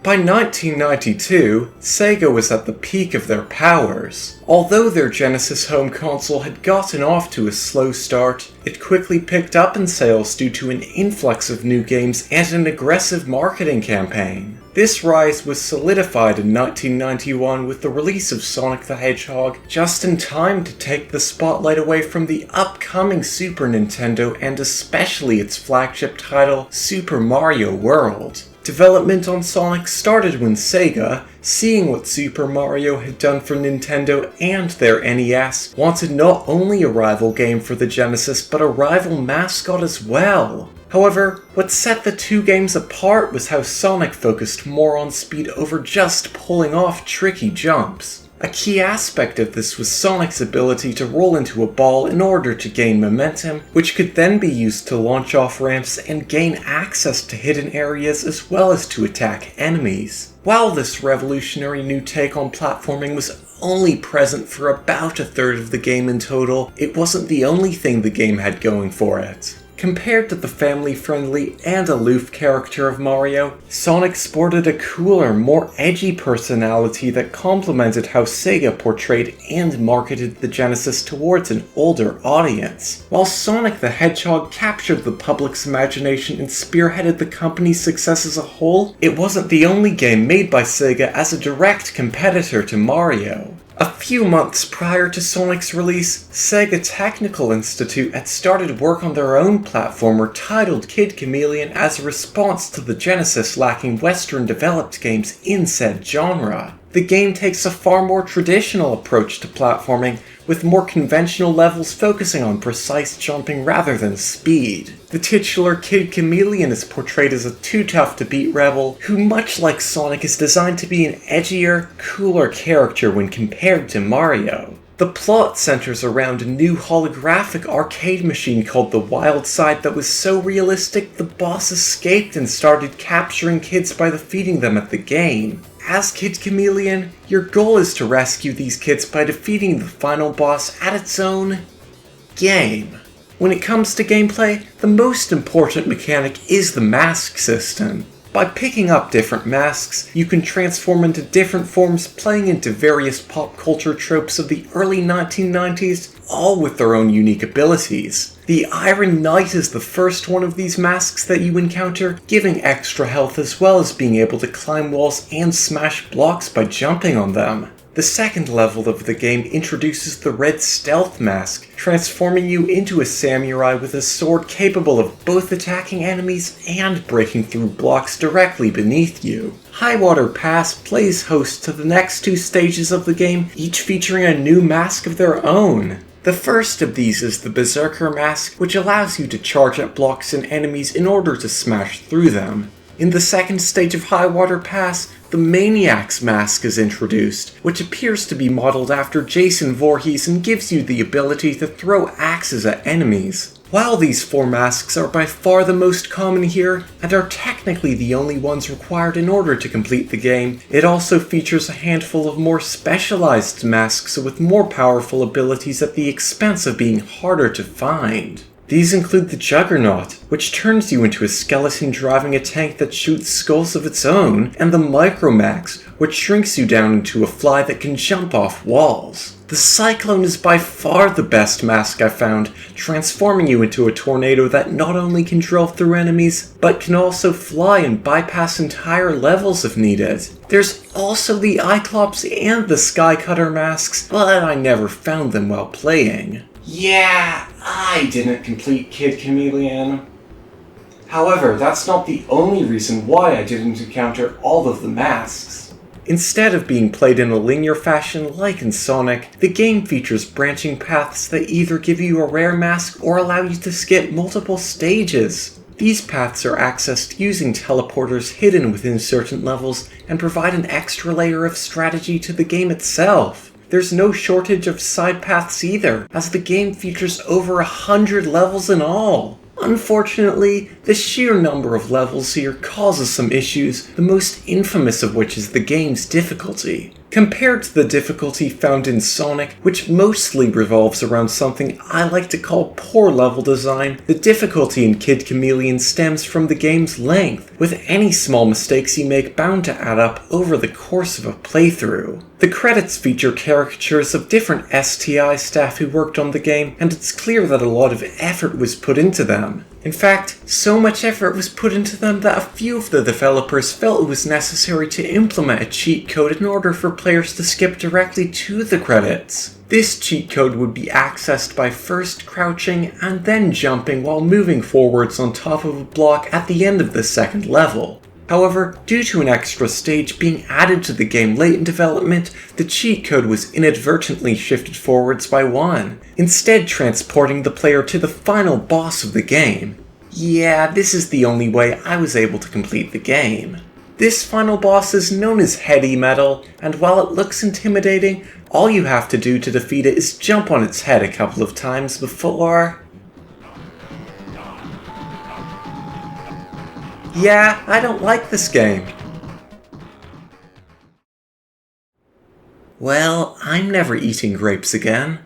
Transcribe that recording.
By 1992, Sega was at the peak of their powers. Although their Genesis home console had gotten off to a slow start, it quickly picked up in sales due to an influx of new games and an aggressive marketing campaign. This rise was solidified in 1991 with the release of Sonic the Hedgehog, just in time to take the spotlight away from the upcoming Super Nintendo and especially its flagship title, Super Mario World. Development on Sonic started when Sega, seeing what Super Mario had done for Nintendo and their NES, wanted not only a rival game for the Genesis but a rival mascot as well. However, what set the two games apart was how Sonic focused more on speed over just pulling off tricky jumps. A key aspect of this was Sonic's ability to roll into a ball in order to gain momentum, which could then be used to launch off ramps and gain access to hidden areas as well as to attack enemies. While this revolutionary new take on platforming was only present for about a third of the game in total, it wasn't the only thing the game had going for it. Compared to the family-friendly and aloof character of Mario, Sonic sported a cooler, more edgy personality that complemented how Sega portrayed and marketed the Genesis towards an older audience. While Sonic the Hedgehog captured the public's imagination and spearheaded the company's success as a whole, it wasn't the only game made by Sega as a direct competitor to Mario. A few months prior to Sonic's release, Sega Technical Institute had started work on their own platformer titled Kid Chameleon as a response to the Genesis lacking Western-developed games in said genre. The game takes a far more traditional approach to platforming, with more conventional levels focusing on precise jumping rather than speed. The titular Kid Chameleon is portrayed as a too-tough-to-beat rebel who, much like Sonic, is designed to be an edgier, cooler character when compared to Mario. The plot centers around a new holographic arcade machine called the Wild Side that was so realistic the boss escaped and started capturing kids by defeating them at the game. As Kid Chameleon, your goal is to rescue these kids by defeating the final boss at its own game. When it comes to gameplay, the most important mechanic is the mask system. By picking up different masks, you can transform into different forms, playing into various pop culture tropes of the early 1990s, all with their own unique abilities. The Iron Knight is the first one of these masks that you encounter, giving extra health as well as being able to climb walls and smash blocks by jumping on them. The second level of the game introduces the Red Stealth Mask, transforming you into a samurai with a sword capable of both attacking enemies and breaking through blocks directly beneath you. Highwater Pass plays host to the next two stages of the game, each featuring a new mask of their own. The first of these is the Berserker Mask, which allows you to charge at blocks and enemies in order to smash through them. In the second stage of Highwater Pass, the Maniac's Mask is introduced, which appears to be modeled after Jason Voorhees and gives you the ability to throw axes at enemies. While these four masks are by far the most common here, and are technically the only ones required in order to complete the game, it also features a handful of more specialized masks with more powerful abilities at the expense of being harder to find. These include the Juggernaut, which turns you into a skeleton driving a tank that shoots skulls of its own, and the Micromax, which shrinks you down into a fly that can jump off walls. The Cyclone is by far the best mask I found, transforming you into a tornado that not only can drill through enemies, but can also fly and bypass entire levels if needed. There's also the Cyclops and the Skycutter masks, but I never found them while playing. Yeah, I didn't complete Kid Chameleon. However, that's not the only reason why I didn't encounter all of the masks. Instead of being played in a linear fashion like in Sonic, the game features branching paths that either give you a rare mask or allow you to skip multiple stages. These paths are accessed using teleporters hidden within certain levels and provide an extra layer of strategy to the game itself. There's no shortage of side paths either, as the game features over 100 levels in all. Unfortunately, the sheer number of levels here causes some issues, the most infamous of which is the game's difficulty. Compared to the difficulty found in Sonic, which mostly revolves around something I like to call poor level design, the difficulty in Kid Chameleon stems from the game's length, with any small mistakes you make bound to add up over the course of a playthrough. The credits feature caricatures of different STI staff who worked on the game, and it's clear that a lot of effort was put into them. In fact, so much effort was put into them that a few of the developers felt it was necessary to implement a cheat code in order for players to skip directly to the credits. This cheat code would be accessed by first crouching and then jumping while moving forwards on top of a block at the end of the second level. However, due to an extra stage being added to the game late in development, the cheat code was inadvertently shifted forwards by one, instead transporting the player to the final boss of the game. Yeah, this is the only way I was able to complete the game. This final boss is known as Heady Metal, and while it looks intimidating, all you have to do to defeat it is jump on its head a couple of times before... Yeah, I don't like this game. Well, I'm never eating grapes again.